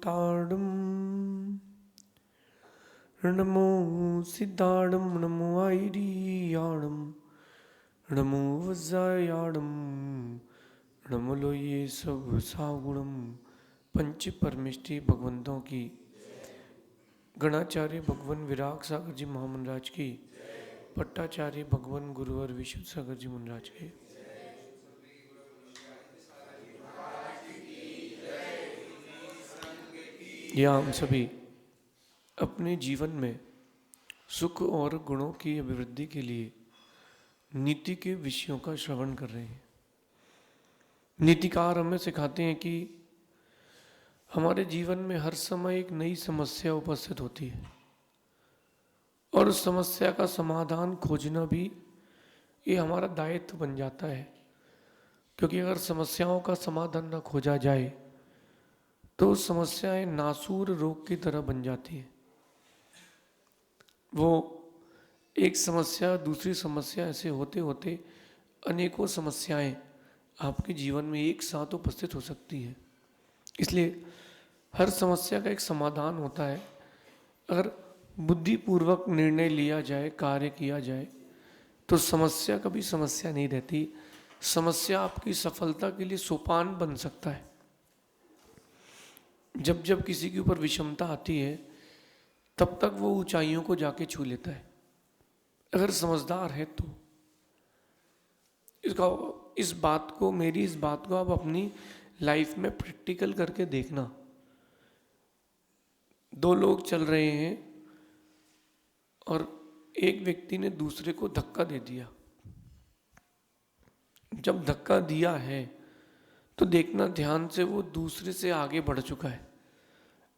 ताड़म नमो सिद्धाड़म नमो आईरियाड़म नमो वज्रायाड़म नमो लो ये सब सागुणम। पंच परमिष्टि भगवंतों की, गणाचार्य भगवान विराग सागर जी महामंडराज की, पट्टाचार्य भगवान गुरुवर विशुद्ध सागर जी महाराज के, या हम सभी अपने जीवन में सुख और गुणों की अभिवृद्धि के लिए नीति के विषयों का श्रवण कर रहे हैं। नीतिकार हमें सिखाते हैं कि हमारे जीवन में हर समय एक नई समस्या उपस्थित होती है और उस समस्या का समाधान खोजना भी ये हमारा दायित्व बन जाता है, क्योंकि अगर समस्याओं का समाधान न खोजा जाए तो समस्याएं नासूर रोग की तरह बन जाती हैं। वो एक समस्या दूसरी समस्या ऐसे होते होते अनेकों समस्याएं आपके जीवन में एक साथ उपस्थित हो सकती हैं। इसलिए हर समस्या का एक समाधान होता है। अगर बुद्धिपूर्वक निर्णय लिया जाए, कार्य किया जाए, तो समस्या कभी समस्या नहीं रहती। समस्या आपकी सफलता के लिए सोपान बन सकता है। जब जब किसी के ऊपर विषमता आती है तब तक वो ऊंचाइयों को जाके छू लेता है, अगर समझदार है तो। मेरी इस बात को आप अपनी लाइफ में प्रैक्टिकल करके देखना। दो लोग चल रहे हैं और एक व्यक्ति ने दूसरे को धक्का दे दिया। जब धक्का दिया है तो देखना ध्यान से, वो दूसरे से आगे बढ़ चुका है।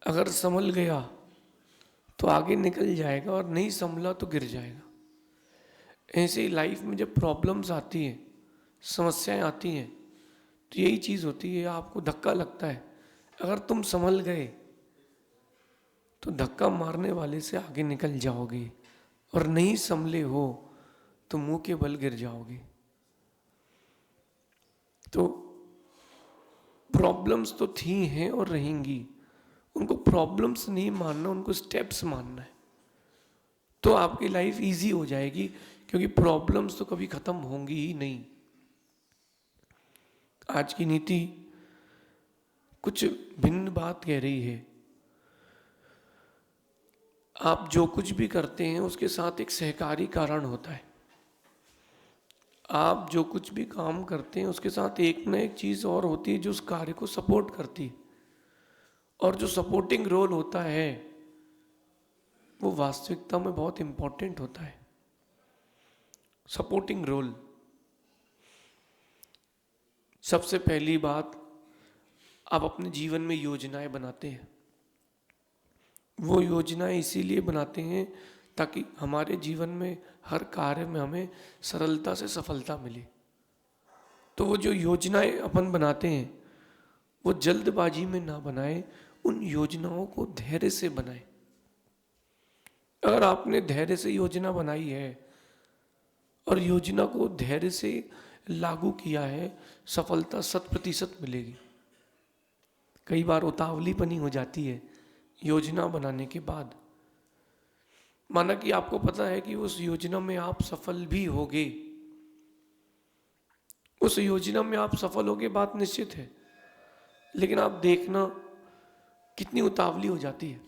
अगर संभल गया तो आगे निकल जाएगा और नहीं संभला तो गिर जाएगा। ऐसे ही लाइफ में जब प्रॉब्लम्स आती हैं, समस्याएं आती हैं, तो यही चीज़ होती है, आपको धक्का लगता है। अगर तुम संभल गए तो धक्का मारने वाले से आगे निकल जाओगे, और नहीं संभले हो तो मुंह के बल गिर जाओगे। तो प्रॉब्लम्स तो थी हैं और रहेंगी, उनको प्रॉब्लम्स नहीं मानना, उनको स्टेप्स मानना है, तो आपकी लाइफ इजी हो जाएगी। क्योंकि प्रॉब्लम्स तो कभी खत्म होंगी ही नहीं। आज की नीति कुछ भिन्न बात कह रही है। आप जो कुछ भी करते हैं उसके साथ एक सहकारी कारण होता है। आप जो कुछ भी काम करते हैं उसके साथ एक न एक चीज़ और होती है जो उस कार्य को सपोर्ट करती है, और जो सपोर्टिंग रोल होता है वो वास्तविकता में बहुत इंपॉर्टेंट होता है। सपोर्टिंग रोल, सबसे पहली बात, आप अपने जीवन में योजनाएं बनाते हैं। वो योजनाएं इसीलिए बनाते हैं ताकि हमारे जीवन में हर कार्य में हमें सरलता से सफलता मिले। तो वो जो योजनाएं अपन बनाते हैं वो जल्दबाजी में ना बनाएं, उन योजनाओं को धैर्य से बनाएं। अगर आपने धैर्य से योजना बनाई है और योजना को धैर्य से लागू किया है, सफलता 100% मिलेगी। कई बार उतावलीपनी हो जाती है योजना बनाने के बाद। माना कि आपको पता है कि उस योजना में आप सफल भी होगे, उस योजना में आप सफल होगे, बात निश्चित है, लेकिन आप देखना कितनी उतावली हो जाती है।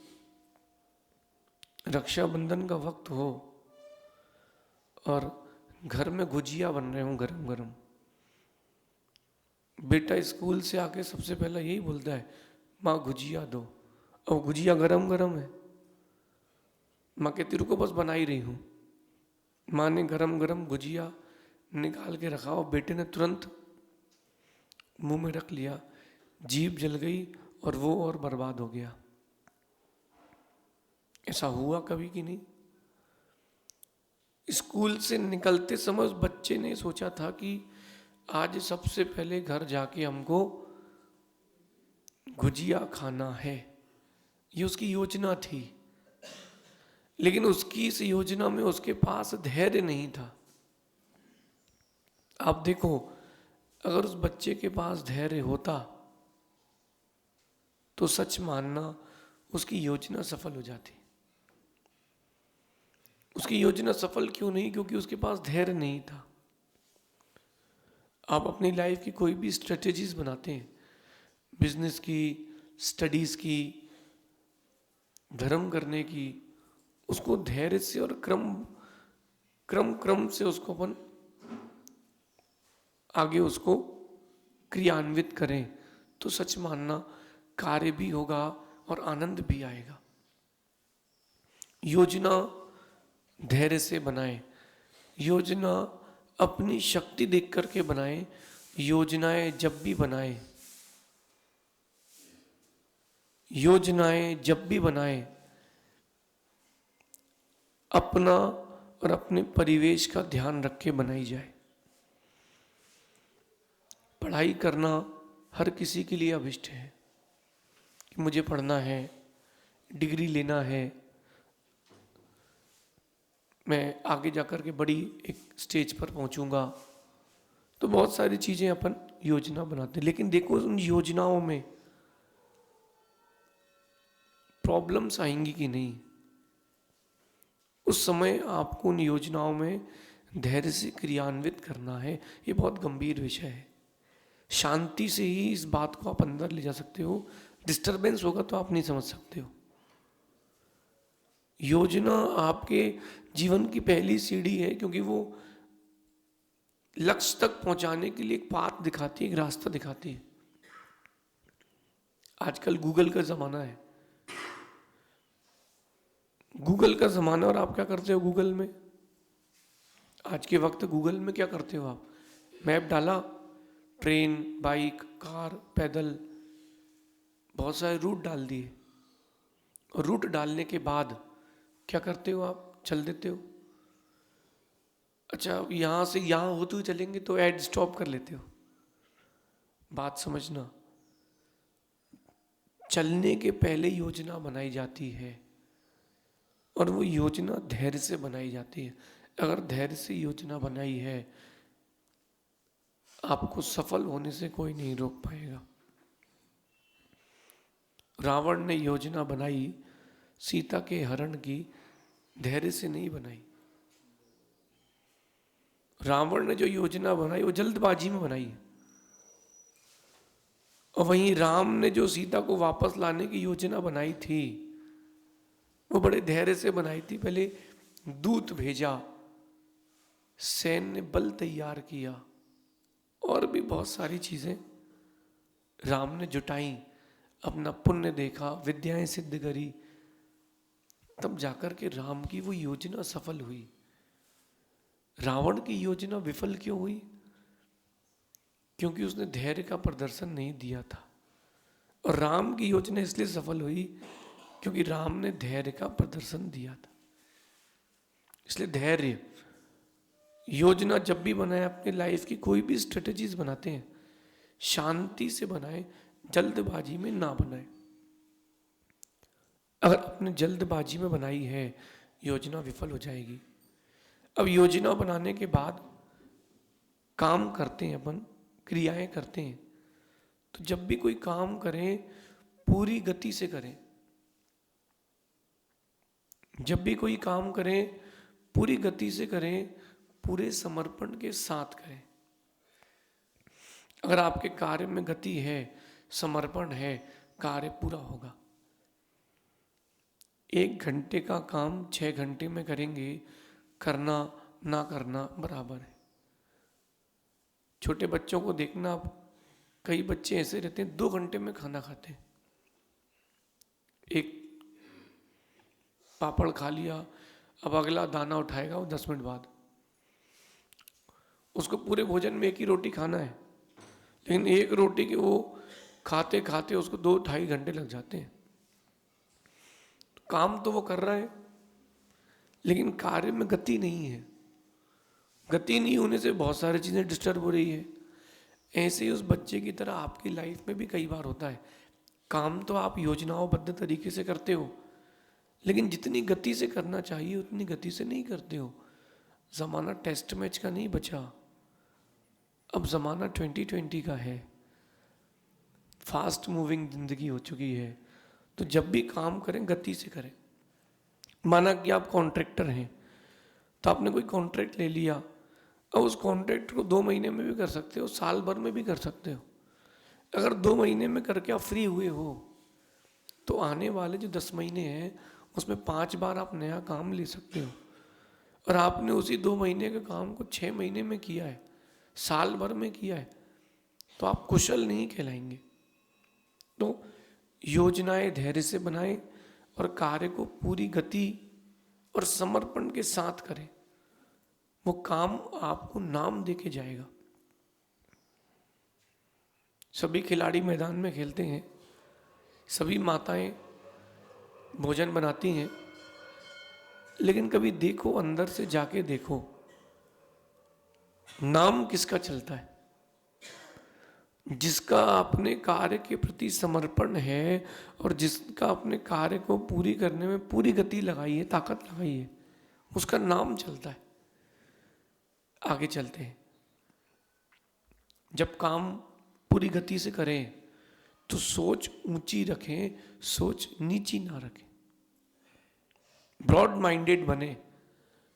रक्षाबंधन का वक्त हो और घर में गुजिया बन रहे हो गरम गरम, बेटा स्कूल से आके सबसे पहला यही बोलता है, माँ गुजिया दो। और गुजिया गरम गरम है, माँ कहती रुको बस बना ही रही हूँ। माँ ने गरम गरम गुजिया निकाल के रखा और बेटे ने तुरंत मुंह में रख लिया, जीभ जल गई और वो और बर्बाद हो गया। ऐसा हुआ कभी कि नहीं? स्कूल से निकलते समय उस बच्चे ने सोचा था कि आज सबसे पहले घर जाके हमको गुजिया खाना है, ये उसकी योजना थी। लेकिन उसकी इस योजना में उसके पास धैर्य नहीं था। आप देखो, अगर उस बच्चे के पास धैर्य होता तो सच मानना उसकी योजना सफल हो जाती। उसकी योजना सफल क्यों नहीं? क्योंकि उसके पास धैर्य नहीं था। आप अपनी लाइफ की कोई भी स्ट्रेटेजीज बनाते हैं, बिजनेस की, स्टडीज की, धर्म करने की, उसको धैर्य से और क्रम क्रम क्रम से उसको अपन आगे उसको क्रियान्वित करें, तो सच मानना कार्य भी होगा और आनंद भी आएगा। योजना धैर्य से बनाएं, योजना अपनी शक्ति देख करके बनाएं। योजनाएं जब भी बनाएं, योजनाएं जब भी बनाएं, अपना और अपने परिवेश का ध्यान रख के बनाई जाए। पढ़ाई करना हर किसी के लिए अभिष्ट है कि मुझे पढ़ना है, डिग्री लेना है, मैं आगे जाकर के बड़ी एक स्टेज पर पहुंचूंगा। तो बहुत सारी चीजें अपन योजना बनाते हैं, लेकिन देखो उन योजनाओं में प्रॉब्लम्स आएंगी कि नहीं। उस समय आपको उन योजनाओं में धैर्य से क्रियान्वित करना है। ये बहुत गंभीर विषय है। शांति से ही इस बात को आप अंदर ले जा सकते हो। डिस्टरबेंस होगा तो आप नहीं समझ सकते हो। योजना आपके जीवन की पहली सीढ़ी है, क्योंकि वो लक्ष्य तक पहुंचाने के लिए एक पाथ दिखाती है, एक रास्ता दिखाती है। आजकल गूगल का जमाना है, गूगल का जमाना, और आप क्या करते हो गूगल में? आज के वक्त गूगल में क्या करते हो आप? मैप डाला, ट्रेन, बाइक, कार, पैदल, बहुत सारे रूट डाल दिए। और रूट डालने के बाद क्या करते हो आप? चल देते हो। अच्छा, यहां से यहां होते हुए चलेंगे तो ऐड स्टॉप कर लेते हो। बात समझना, चलने के पहले योजना बनाई जाती है, और वो योजना धैर्य से बनाई जाती है। अगर धैर्य से योजना बनाई है, आपको सफल होने से कोई नहीं रोक पाएगा। रावण ने योजना बनाई सीता के हरण की, धैर्य से नहीं बनाई। रावण ने जो योजना बनाई वो जल्दबाजी में बनाई, और वहीं राम ने जो सीता को वापस लाने की योजना बनाई थी, वो बड़े धैर्य से बनाई थी। पहले दूत भेजा, सैन्य बल तैयार किया, और भी बहुत सारी चीजें राम ने जुटाई, अपना पुण्य देखा, विद्याएं सिद्ध करी, तब जाकर के राम की वो योजना सफल हुई। रावण की योजना विफल क्यों हुई? क्योंकि उसने धैर्य का प्रदर्शन नहीं दिया था। और राम की योजना इसलिए सफल हुई क्योंकि राम ने धैर्य का प्रदर्शन दिया था। इसलिए धैर्य, योजना जब भी बनाए, अपने लाइफ की कोई भी स्ट्रेटेजीज बनाते हैं, शांति से बनाए, जल्दबाजी में ना बनाए। अगर आपने जल्दबाजी में बनाई है, योजना विफल हो जाएगी। अब योजना बनाने के बाद काम करते हैं, अपन क्रियाएं करते हैं, तो जब भी कोई काम करें पूरी गति से करें। जब भी कोई काम करें पूरी गति से करें, पूरे समर्पण के साथ करें। अगर आपके कार्य में गति है, समर्पण है, कार्य पूरा होगा। 1 घंटे का काम 6 घंटे में करेंगे, करना ना करना बराबर है। छोटे बच्चों को देखना, आप, कई बच्चे ऐसे रहते हैं 2 घंटे में खाना खाते हैं। एक पापड़ खा लिया, अब अगला दाना उठाएगा वो 10 मिनट बाद। उसको पूरे भोजन में एक ही रोटी खाना है, लेकिन एक रोटी के वो खाते खाते उसको 2-2.5 घंटे लग जाते हैं। तो काम तो वो कर रहा है, लेकिन कार्य में गति नहीं है। गति नहीं होने से बहुत सारी चीज़ें डिस्टर्ब हो रही है। ऐसे ही उस बच्चे की तरह आपकी लाइफ में भी कई बार होता है। काम तो आप योजनाबद्ध तरीके से करते हो, लेकिन जितनी गति से करना चाहिए उतनी गति से नहीं करते हो। ज़माना टेस्ट मैच का नहीं बचा, अब ज़माना 2020 का है। फास्ट मूविंग जिंदगी हो चुकी है। तो जब भी काम करें गति से करें। माना कि आप कॉन्ट्रैक्टर हैं, तो आपने कोई कॉन्ट्रैक्ट ले लिया, और उस कॉन्ट्रैक्ट को 2 महीने में भी कर सकते हो, साल भर में भी कर सकते हो। अगर 2 महीने में करके आप फ्री हुए हो, तो आने वाले जो 10 महीने हैं उसमें 5 बार आप नया काम ले सकते हो। और आपने उसी 2 महीने के काम को 6 महीने में किया है, साल भर में किया है, तो आप कुशल नहीं कहलाएंगे। तो योजनाएं धैर्य से बनाएं और कार्य को पूरी गति और समर्पण के साथ करें। वो काम आपको नाम देके जाएगा। सभी खिलाड़ी मैदान में खेलते हैं, सभी माताएं भोजन बनाती हैं, लेकिन कभी देखो, अंदर से जाके देखो, नाम किसका चलता है? जिसका अपने कार्य के प्रति समर्पण है और जिसका अपने कार्य को पूरी करने में पूरी गति लगाई है, ताकत लगाई है, उसका नाम चलता है। आगे चलते हैं। जब काम पूरी गति से करें तो सोच ऊंची रखें, सोच नीची ना रखें। ब्रॉड माइंडेड बने।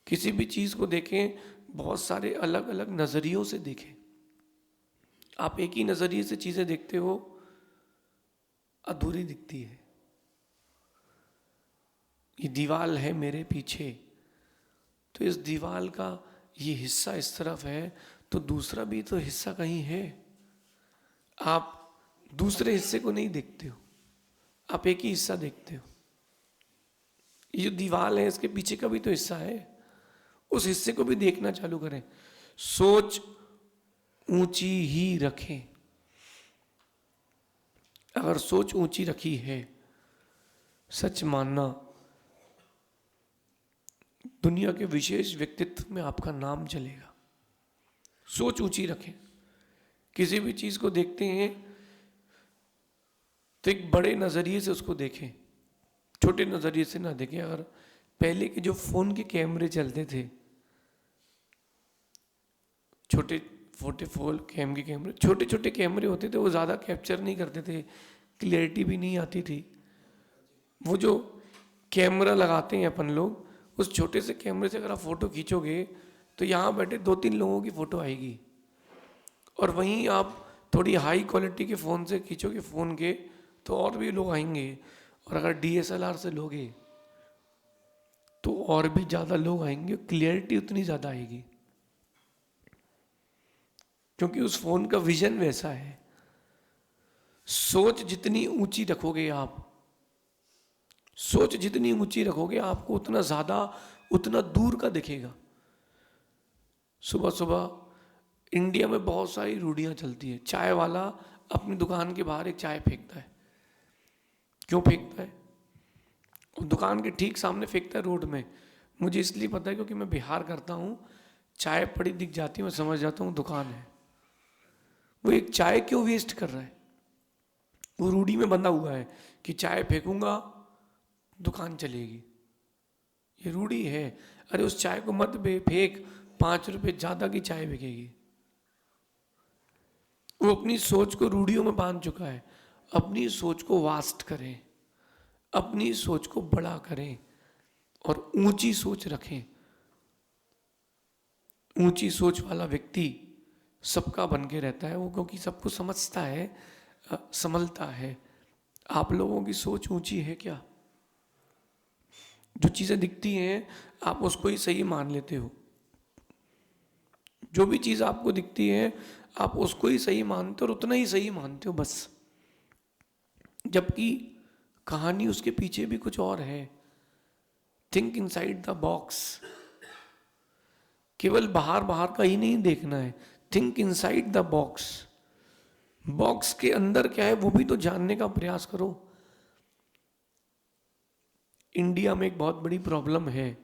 किसी भी चीज को देखें, बहुत सारे अलग अलग नजरियों से देखें। आप एक ही नजरिए से चीजें देखते हो, अधूरी दिखती है। ये दीवाल है मेरे पीछे, तो इस दीवाल का ये हिस्सा इस तरफ है, तो दूसरा भी तो हिस्सा कहीं है। आप दूसरे हिस्से को नहीं देखते हो, आप एक ही हिस्सा देखते हो। ये जो दीवाल है, इसके पीछे का भी तो हिस्सा है, उस हिस्से को भी देखना चालू करें। सोच ऊंची ही रखें। अगर सोच ऊंची रखी है, सच मानना, दुनिया के विशेष व्यक्तित्व में आपका नाम चलेगा। सोच ऊंची रखें। किसी भी चीज को देखते हैं तो एक बड़े नजरिए से उसको देखें, छोटे नजरिए से ना देखें। अगर पहले के जो फोन के कैमरे चलते थे, छोटे फोन के कैमरे, छोटे छोटे कैमरे होते थे, वो ज़्यादा कैप्चर नहीं करते थे, क्लियरिटी भी नहीं आती थी। वो जो कैमरा लगाते हैं अपन लोग, उस छोटे से कैमरे से अगर आप फोटो खींचोगे तो यहाँ बैठे 2-3 लोगों की फोटो आएगी। और वहीं आप थोड़ी हाई क्वालिटी के फ़ोन से खींचोगे, फ़ोन के, तो और भी लोग आएंगे। और अगर DSLR से लोगे तो और भी ज़्यादा लोग आएंगे, क्लियरिटी उतनी ज़्यादा आएगी, क्योंकि उस फ़ोन का विजन वैसा है। सोच जितनी ऊंची रखोगे आप, सोच जितनी ऊंची रखोगे, आपको उतना ज़्यादा, उतना दूर का दिखेगा। सुबह सुबह इंडिया में बहुत सारी रूढ़ियाँ चलती है। चाय वाला अपनी दुकान के बाहर एक चाय फेंकता है। क्यों फेंकता है? वो दुकान के ठीक सामने फेंकता है रोड में। मुझे इसलिए पता है क्योंकि मैं बिहार करता हूँ, चाय पड़ी दिख जाती है, मैं समझ जाता हूँ दुकान है। वो एक चाय क्यों वेस्ट कर रहा है? वो रूढ़ी में बंधा हुआ है कि चाय फेंकूंगा दुकान चलेगी। ये रूढ़ी है। अरे उस चाय को मत फेंक, 5 रुपए ज्यादा की चाय बिकेगी। वो अपनी सोच को रूढ़ियों में बांध चुका है। अपनी सोच को वास्ट करें, अपनी सोच को बड़ा करें और ऊंची सोच रखें। ऊंची सोच वाला व्यक्ति सबका बन के रहता है वो, क्योंकि सबको समझता है, संभलता है। आप लोगों की सोच ऊंची है क्या? जो चीजें दिखती हैं आप उसको ही सही मान लेते हो। जो भी चीज आपको दिखती है आप उसको ही सही मानते हो और उतना ही सही मानते हो बस। जबकि कहानी उसके पीछे भी कुछ और है। Think inside the box. केवल बाहर बाहर का ही नहीं देखना है, think inside the box. Box के अंदर क्या है वो भी तो जानने का प्रयास करो। इंडिया में एक बहुत बड़ी प्रॉब्लम है,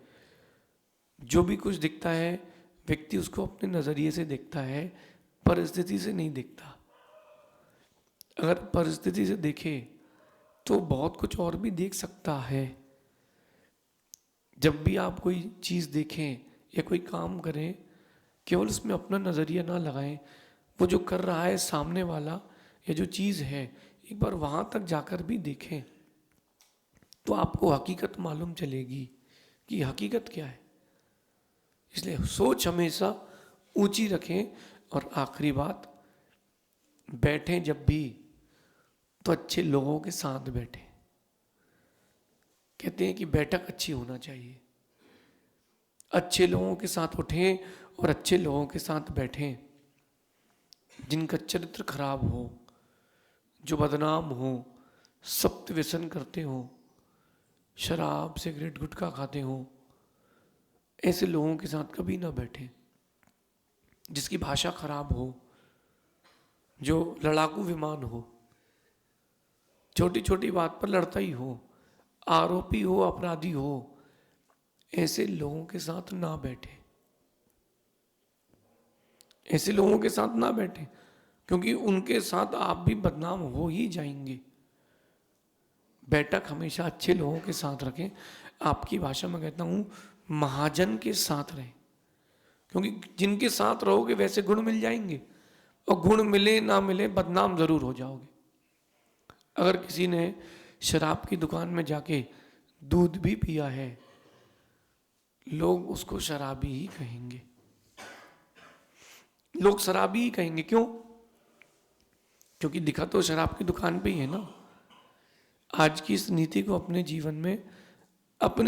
जो भी कुछ दिखता है व्यक्ति उसको अपने नजरिए से देखता है, परिस्थिति से नहीं देखता। अगर परिस्थिति से देखे तो बहुत कुछ और भी देख सकता है। जब भी आप कोई चीज देखें या कोई काम करें, केवल उसमें अपना नजरिया ना लगाएं। वो जो कर रहा है सामने वाला, या जो चीज है एक बार वहाँ तक जाकर भी देखें तो आपको हकीकत मालूम चलेगी कि हकीकत क्या है। इसलिए सोच हमेशा ऊंची रखें। और आखिरी बात, बैठें जब भी तो अच्छे लोगों के साथ बैठें। कहते हैं कि बैठक अच्छी होना चाहिए, अच्छे लोगों के साथ उठें और अच्छे लोगों के साथ बैठें। जिनका चरित्र खराब हो, जो बदनाम हो, सप्त व्यसन करते हो, शराब सिगरेट गुटखा खाते हो, ऐसे लोगों के साथ कभी ना बैठें। जिसकी भाषा खराब हो, जो लड़ाकू विमान हो, छोटी छोटी बात पर लड़ता ही हो, आरोपी हो, अपराधी हो, ऐसे लोगों के साथ ना बैठे। ऐसे लोगों के साथ ना बैठे, क्योंकि उनके साथ आप भी बदनाम हो ही जाएंगे। बैठक हमेशा अच्छे लोगों के साथ रखें। आपकी भाषा में कहता हूं, महाजन के साथ रहें, क्योंकि जिनके साथ रहोगे वैसे गुण मिल जाएंगे, और गुण मिले ना मिले बदनाम जरूर हो जाओगे। अगर किसी ने शराब की दुकान में जाके दूध भी पिया है, लोग उसको शराबी ही कहेंगे। लोग शराबी ही कहेंगे। क्यों? क्योंकि दिखा तो शराब की दुकान पे ही है ना। आज की इस नीति को अपने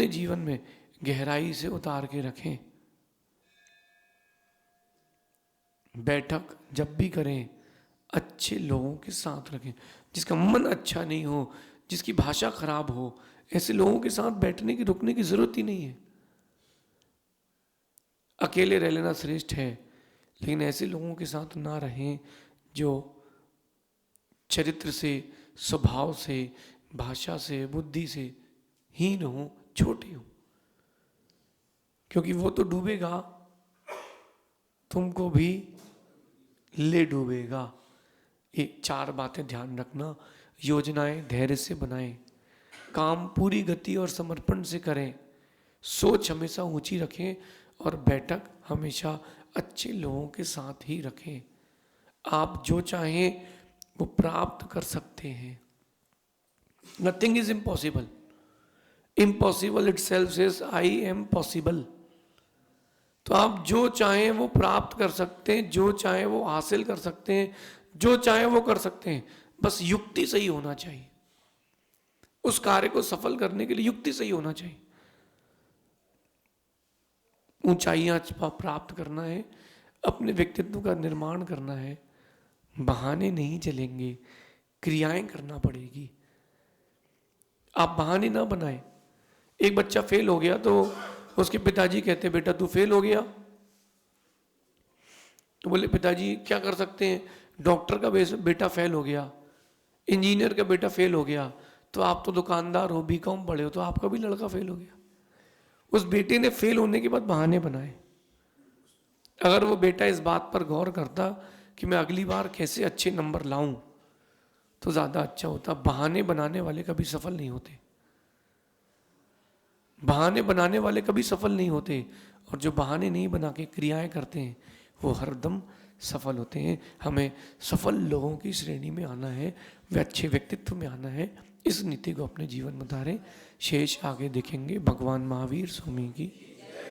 जीवन में गहराई से उतार के रखें। बैठक जब भी करें अच्छे लोगों के साथ रखें। जिसका मन अच्छा नहीं हो, जिसकी भाषा खराब हो, ऐसे लोगों के साथ बैठने की रुकने की जरूरत ही नहीं है। अकेले रह लेना श्रेष्ठ है, लेकिन ऐसे लोगों के साथ ना रहें जो चरित्र से, स्वभाव से, भाषा से, बुद्धि से हीन हो, छोटे हो। क्योंकि वो तो डूबेगा, तुमको भी ले डूबेगा। ये 4 बातें ध्यान रखना। योजनाएं धैर्य से बनाएं, काम पूरी गति और समर्पण से करें, सोच हमेशा ऊंची रखें, और बैठक हमेशा अच्छे लोगों के साथ ही रखें। आप जो चाहें वो प्राप्त कर सकते हैं। Nothing is impossible. Impossible it self says I am possible. तो आप जो चाहें वो प्राप्त कर सकते हैं, जो चाहें वो हासिल कर सकते हैं, जो चाहें वो कर सकते हैं। बस युक्ति सही होना चाहिए। उस कार्य को सफल करने के लिए युक्ति सही होना चाहिए। ऊंचाइयां प्राप्त करना है, अपने व्यक्तित्व का निर्माण करना है। बहाने नहीं चलेंगे, क्रियाएं करना पड़ेगी। आप बहाने ना बनाएं। एक बच्चा फेल हो गया तो उसके पिताजी कहते, बेटा तू फेल हो गया। तो बोले, पिताजी क्या कर सकते हैं, डॉक्टर का बेटा फेल हो गया, इंजीनियर का बेटा फेल हो गया, तो आप तो दुकानदार हो, बीकॉम पढ़े हो, तो आपका भी लड़का फेल हो गया। उस बेटे ने फेल होने के बाद बहाने बनाए। अगर वो बेटा इस बात पर गौर करता कि मैं अगली बार कैसे अच्छे नंबर लाऊं, तो ज्यादा अच्छा होता। बहाने बनाने वाले कभी सफल नहीं होते। बहाने बनाने वाले कभी सफल नहीं होते, और जो बहाने नहीं बना के क्रियाएं करते हैं वो हरदम सफल होते हैं। हमें सफल लोगों की श्रेणी में आना है, वे अच्छे व्यक्तित्व में आना है। इस नीति को अपने जीवन में उतारें। शेष आगे देखेंगे। भगवान महावीर स्वामी की